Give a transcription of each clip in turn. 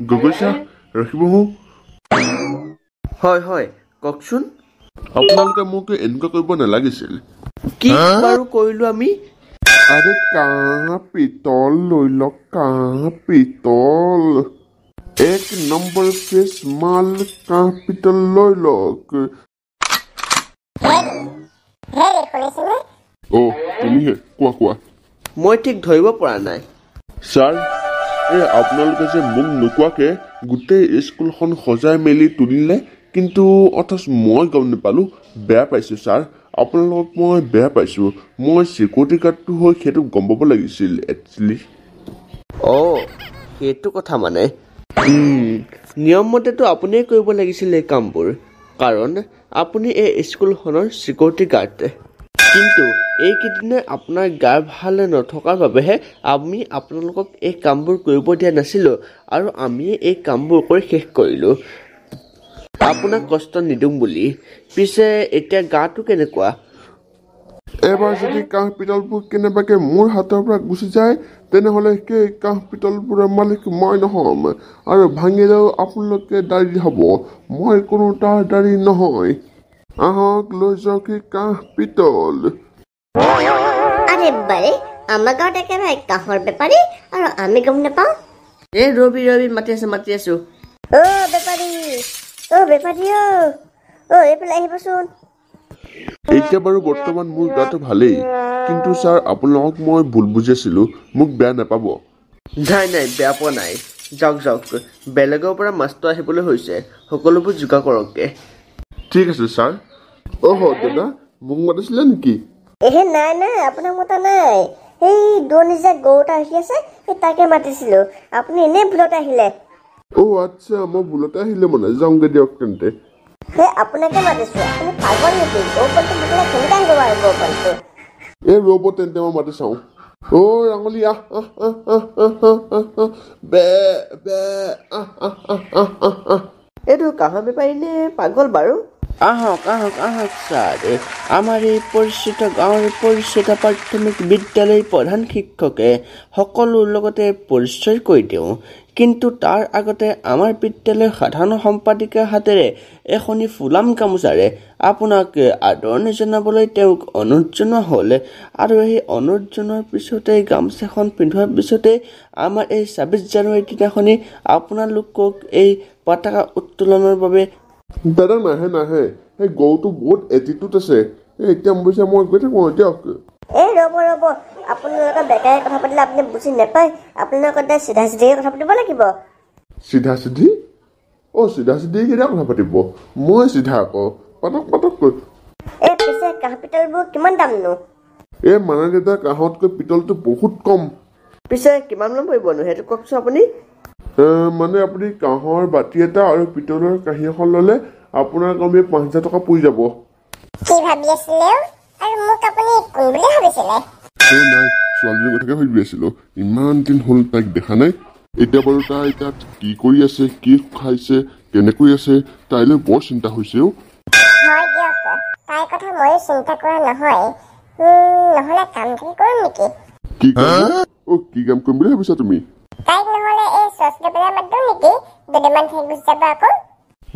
Gogoi sir ৰখিবহো হয় হয় কওকচোন আপোনালোকে মোক এনেকুৱা কৰিব নালাগিছিল কি বাৰু কৰিলো আমি আৰে কাঁহ পিতল লৈ লওক কাঁহ পিতল 1 নম্বৰ ফ্ৰেছ মাল কাঁহ পিতল লৈ লওক তুমিহে কোৱা মই ঠিক ধৰিব পৰা নাই ছাৰ আপোনালোকে যে মোক নোকোৱাকে গোটেই স্কুলখন সজাই মেলি তুলিলে কিন্তু অথচ মই গম নাপালো বেয়া পাইছোঁ ছাৰ আপোনালোকক মই বেয়া পাইছোঁ মই চিকিউৰিটি গাৰ্ডটো হৈ সেইটো গম পাব লাগিছিল একচুৱেলি সেইটো কথা মানে নিয়ম মতেতো আপুনিয়ে কৰিব লাগিছিল এই কামবোৰ কাৰণ আপুনি এই স্কুলখনৰ চিকিউৰিটি গাৰ্ড কিন্তু এইকেইদিনে আপোনাৰ গা ভালে নথকাৰ বাবেহে আমি আপোনালোকক এই কামবোৰ কৰিব দিয়া নাছিলোঁ আৰু আমি এই কামবোৰ কৰি শেষ কৰিলোঁ আপোনাক কষ্ট নিদিওঁ বুলি পিছে এতিয়া গাটো কেনেকুৱা এবাৰ যদি কাঁহ পিতলবোৰ কেনেবাকে মোৰ হাতৰ পৰা গুচি যায় তেনেহ'লে সেই কাঁহ পিতলবোৰৰ মালিক মই নহ'ম আৰু ভাঙিলেও আপোনালোকে দাড়ি হ'ব মই কোনো তাৰ দাড়ি নহয় আহক লৈ যাওক সেই কাঁহ পিতল আৰে বাৰে আমাৰ গাঁৱত একেবাৰে কাঁহৰ বেপাৰী আৰু আমি গম নাপাওঁ এই ৰবি মাতি আছো বেপাৰী এইফালে আহিবচোন এতিয়া বাৰু বৰ্তমান মোৰ গাটো ভালেই কিন্তু ছাৰ আপোনালোকক মই ভুল বুজিছিলোঁ মোক বেয়া নাপাব নাই বেয়া পোৱা নাই যাওক বেলেগৰ পৰা মাছটো আহিবলৈ হৈছে সকলোবোৰ যোগাৰ কৰকগে ঠিক আছে ছাৰ দাদা মোক মাতিছিলে নেকি নাই আপোনাক মতা নাই সেই দূৰণি যে গৰু এটা আহি আছে সেই তাকে মাতিছিলো আপুনি এনেই ভুলতে আহিলে আচ্ছা মই ভুলতে আহিলে মানে যাওঁগে দিয়ক তেন্তে সেই আপোনাকে মাতিছো আপুনি পাগল নেকি গৰু পোৱালিটো মাতিলে কেনেকৈ আহিব বাৰু গৰু পোৱালিটো ৰ'ব তেন্তে মই মাতি চাওঁ ৰাঙলী এইটো কাঁহৰ বেপাৰী নে পাগল বাৰু আহক ছাৰ আমাৰ এই পৰিচিত গাঁৱৰ পৰিচিত প্ৰাথমিক বিদ্যালয়ৰ প্ৰধান শিক্ষকে সকলোৰ লগতে পৰিচয় কৰি দিওঁ কিন্তু তাৰ আগতে আমাৰ বিদ্যালয়ৰ সাধাৰণ সম্পাদিকাৰ হাতেৰে এখনি ফুলাম গামোচাৰে আপোনাক আদৰণি জনাবলৈ তেওঁক অনুৰোধ জনোৱা হ'ল আৰু সেই অনুৰোধ জনোৱাৰ পিছতে গামোচাখন পিন্ধোৱাৰ পিছতে আমাৰ এই ২৬ জানুৱাৰীৰ দিনাখনি আপোনালোকক এই পতাকা উত্তোলনৰ বাবে দাদা নাহে সেই গৰুটো বহুত এটিটিউড আছে এতিয়া বুজিছে মই গৈ থাকোঁ দিয়ক ৰ'ব আপোনালোকৰ বেকাৰে কথা পাতিলে আপুনি বুজি নাপায় আপোনালোকৰ চিধা চিধিকে কথা পাতিব লাগিব চিধা চিধি কেতিয়া কথা পাতিব মই চিধা আকৌ পাতক পিছে কাঁহ পিতলবোৰ কিমান দামনো মানে দাদা কাঁহতকৈ পিতলটো বহুত কম পিছে কিমান মান পৰিবনো সেইটো কওকচোন আপুনি মানে আপুনি কাঁহৰ বাতি এটা আৰু পিতলৰ কাঁহী এখন ল'লে আপোনাৰ কমে ৫,০০০ টকা পৰি যাব কি ভাবি আছিলে আৰু মোক আপুনি কোন বুলি ভাবিছিলে নাই ছোৱালীজনীৰ কথাকে ভাবি আছিলোঁ ইমান দিন হ'ল তাইক দেখা নাই এতিয়া বাৰু তাই তাত কি কৰি আছে কি খাইছে কেনেকৈ আছে তাইলৈ বৰ চিন্তা হৈছে হয় দিয়ক তাইৰ কথা ময়ো চিন্তা কৰা নহয় নহ'লে কাম কৰিম নেকি কি কাম কৰিম বুলি ভাবিছা তুমি তাইক নহ'লে এই চচকেপেলা মাতো নেকি দুদিনমান থাকি গুচি যাব আকৌ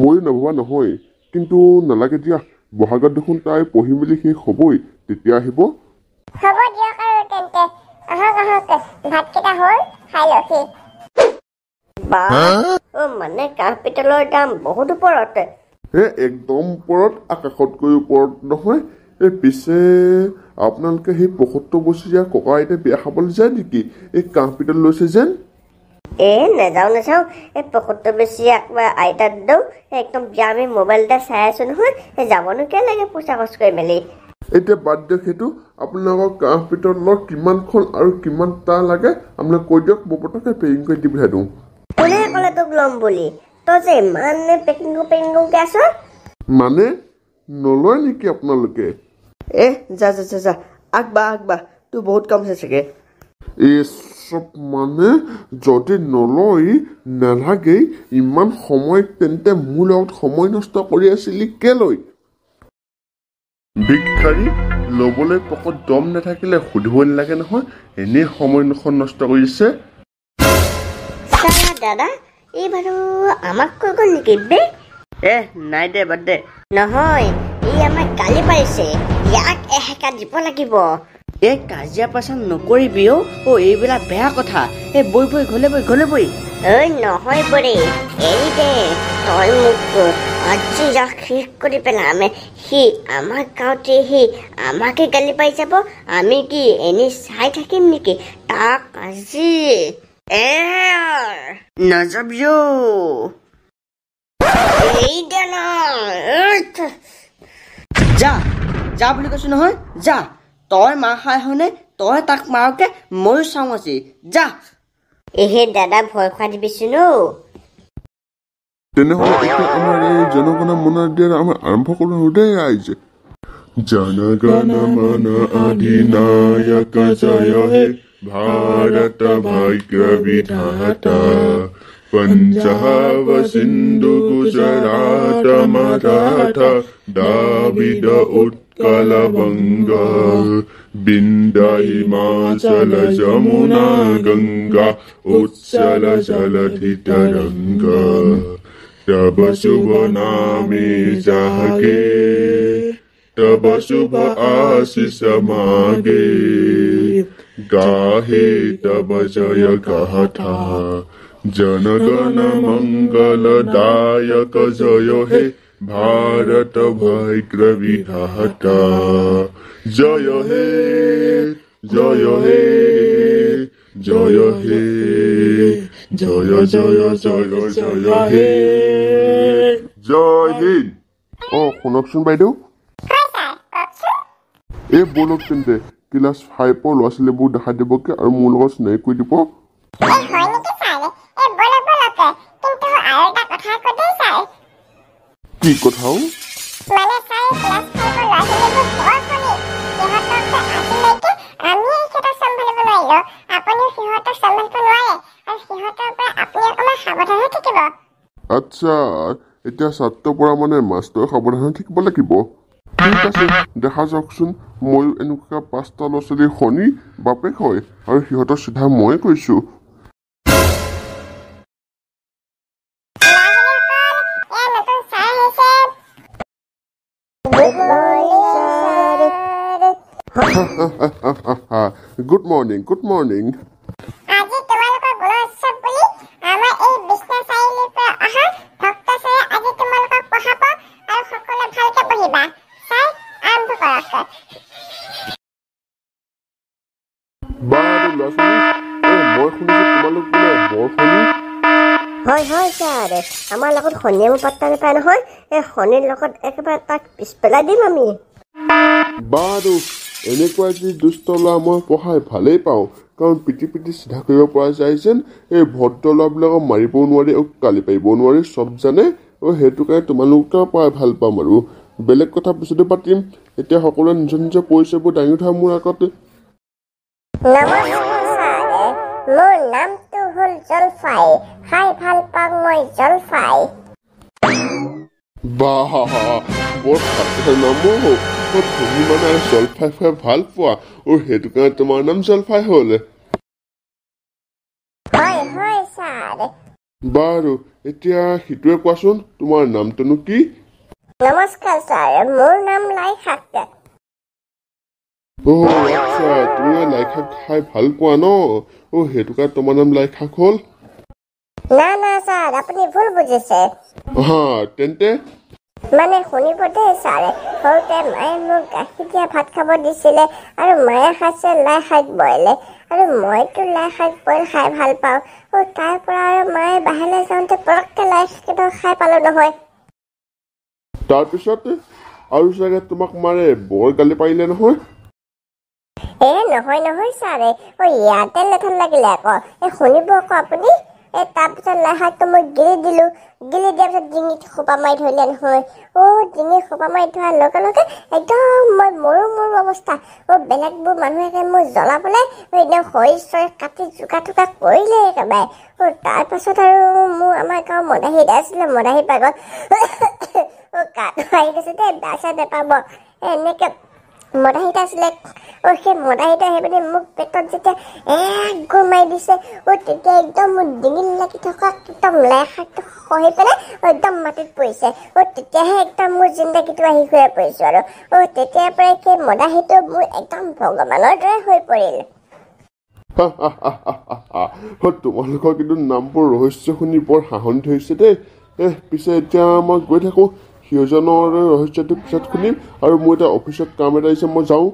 ময়ো নভবা নহয় কিন্তু নালাগে দিয়া বহাগত দেখোন তাই পঢ়ি মেলি শেষ হ'বই তেতিয়া আহিব হ'ব দিয়ক আৰু তেন্তে আহক ভাতকেইটা হ'ল খাই লওঁহি মানে কাঁহ পিতলৰ দাম বহুত ওপৰত একদম ওপৰত আকাশতকৈ ওপৰত নহয় পিছে আপোনালোকে সেই ৭৫ বছৰীয়া ককা আইতাই বিয়া খাবলৈ যায় নেকি এই কাঁহ পিতল লৈছে যেন নাযাওঁ এই ৭৫ বছৰীয়া আইতাক দিওঁ একদম বিয়া আমি মোবাইল এটা চাই আছো নহয় যাবনো কিয় লাগে পইচা খৰচ কৰি মেলি এতিয়া বাদ দিয়ক সেইটো আপোনালোকৰ কাঁহ পিতলৰ কিমানখন আৰু কিমানটা লাগে আপোনাক কৈ দিয়ক মই পটককৈ পেকিং কৰি দি পঠিয়াই দিওঁ কোনে ক'লে তোক ল'ম বুলি তই যে ইমান পেকিংকৈ আছ মানে নলয় নেকি আপোনালোকে যা আগবা তোৰ বহুত কাম আছে চাগে চব মানে যদি নলয় নালাগেই ইমান সময় তেন্তে মোৰ লগত সময় নষ্ট কৰি আছিলি কেলৈ ভিক্ষাৰী ল'বলৈ পকত দম নাথাকিলে সুধিব নালাগে নহয় এনেই সময় নষ্ট কৰিছে দাদা এই বাৰু আমাক কৈ গ'ল নেকি বে নাই দে বাদ দে নহয় ই আমাক গালি পাৰিছে ইয়াক এহেকা দিব লাগিব কাজিয়া পাচাল নকৰিবি এইবিলাক বেয়া কথা বৈ ঘলে বৈ ঐ নহয় বৰে এৰি দে তই মোক আজি যাক শেষ কৰি পেলাম সি আমাৰ গাঁৱতে সি আমাকে গালি পাই যাব আমি কি এনেই চাই থাকিম নেকি তাক আজি নাযাবি এই দে ন যা বুলি কৈছো নহয় যা তই মাৰ খাই হয়নে তই তাক মাৰকে ময়ো চাওঁ আজি যা এহে দাদা ভয় খোৱা দিবিচোন তেনেহ'লে এতিয়া আমাৰ এই জনগণ মন দিয়াৰ আমি আৰম্ভ কৰোঁ দেই ৰাইজ জনগণ মন অধিনায়ক জয় হে ভাৰত ভাগ্য বিধাতা পঞ্জাব সিন্ধু গুজৰাট মাৰাঠা দ্ৰাবিড উৎকল বংগ বিন্ধ্য হিমাচল যমুনা গংগা উচ্ছল জলধি তৰঙ্গ तब शुभ नामे जागे तब शुभ आशीष मागे गाहे तब जय गाथा जनगण मंगलदायक जय हे भारत भाग्य विधाता जय हे जय हे जय हे जय जय जय जय हे জয় হিন্দ শুনকচোন বাইদেউ এই বলক তেন্তে ক্লাছ 5 ল'ৰা ছোৱালীবোৰ দেখা দিবগে আৰু মোৰ লগত চিনাকি কৰি দিব কি কথাও আচ্ছা এতিয়া ছাত্ৰৰ পৰা মানে মাষ্টৰ সাৱধানে থাকিব লাগিব ঠিক আছে দেখা যাওকচোন ময়ো এনেকুৱা 5টা ল'ৰা ছোৱালীৰ শনি বাপেক হয় আৰু সিহঁতৰ চিধা মই কৈছো গুড মৰ্ণিং গুড মৰ্ণিং হয় ছাৰ আমাৰ লগত শনিয়ে মোৰ পাত্তা নাপায় নহয় এই শনিৰ লগত একেবাৰে তাক পিছ পেলাই দিম আমি বাৰু এনেকুৱা যি দুষ্ট ল'ৰা মই পঢ়াই ভালেই পাওঁ কাৰণ পিটি চিধা কৰিব পৰা যায় যেন এই ভদ্ৰ ল'ৰাবিলাকক মাৰিবও নোৱাৰি আৰু গালি পাৰিবও নোৱাৰি চব জানে সেইটো কাৰণে তোমালোকৰ পৰাই ভাল পাম আৰু বেলেগ কথা পিছতে পাতিম এতিয়া সকলোৱে নিজৰ নিজৰ পৰিচয়বোৰ দাঙি উঠা মোৰ আগতে মোৰ নামটো হ'ল জলফাই খাই ভাল পাওঁ মই জলফাই বাহ বৰ সাধাৰণ নাম তুমি মানে জলফাই খাই ভাল পোৱা সেইটো কাৰণে তোমাৰ নাম জলফাই হ'ল হয় ছাৰ বাৰু এতিয়া সিটোৱে কোৱাচোন তোমাৰ নামটোনো কি নমস্কাৰ ছাৰ মোৰ নাম লাই শাক আচ্ছা তুমি লাই শাক খাই ভাল পোৱা ন সেইটো কাৰণে তোমাৰ নাম লাই শাক হ'ল না ছাৰ আপুনি ভুল বুজিছে তেন্তে মানে শুনিব দেই ছাৰ সৰুতে মায়ে মোক গাখীৰ দিয়া ভাত খাব দিছিলে আৰু মায়ে খাইছে লাই শাক বইলে আৰু মইতো লাই শাক বইল খাই ভাল পাওঁ তাৰ পৰা আৰু মায়ে বাহিৰলৈ যাওঁতে পৰককে লাই শাক খাই পালো নহয় তাৰপিছত আৰু চাগে তোমাক মাৰে বৰ গালি পাৰিলে নহয় নহয় ছাৰ ইয়াতে লেঠান লাগিলে আকৌ শুনিব আকৌ আপুনি তাৰপিছত লাই শাকটো মই গিলি দিয়াৰ পিছত ডিঙিত সোপা মাৰি ধৰিলে নহয় ডিঙিত সোপা মাৰি ধৰাৰ লগে লগে একদম মই মৰো অৱস্থা বেলেগবোৰ মানুহে মোক জ্বলাবলৈ একদম শৰীৰ চৰীৰ কাটি জোকা টোকা কৰিলে একেবাৰে তাৰপাছত আৰু মোৰ আমাৰ গাঁৱৰ মদাহী আছিলে মদাহী পাগল কাঠ মাৰি গৈছে দেই বেয়া চেয়া নেপাব এনেকে মদাহিতা আছিলে সেই মদাহিতা আহি পিনে মোক পেটত যেতিয়া গোৰ মাৰি দিছে তেতিয়া একদম মোৰ ডিঙিত লাগি থকা একদম লাই শাকটো খহি পেলাই একদম মাটিত পৰিছে তেতিয়াহে একদম মোৰ জিন্দাগীটো আহি ঘূৰাই পৰিছোঁ আৰু তেতিয়াৰ পৰাই সেই মদাহিটো মোৰ একদম ভগৱানৰ দৰে হৈ পৰিল। তোমালোকৰ কিন্তু নামবোৰ ৰহস্য শুনি বৰ হাঁহনি ধৰিছে দেই। পিছে এতিয়া মই গৈ থাকোঁ, সিহঁজনৰ ৰহস্যটো পিছত শুনিম আৰু মোৰ এতিয়া অফিচত কাম এটা আহিছে, মই যাওঁ।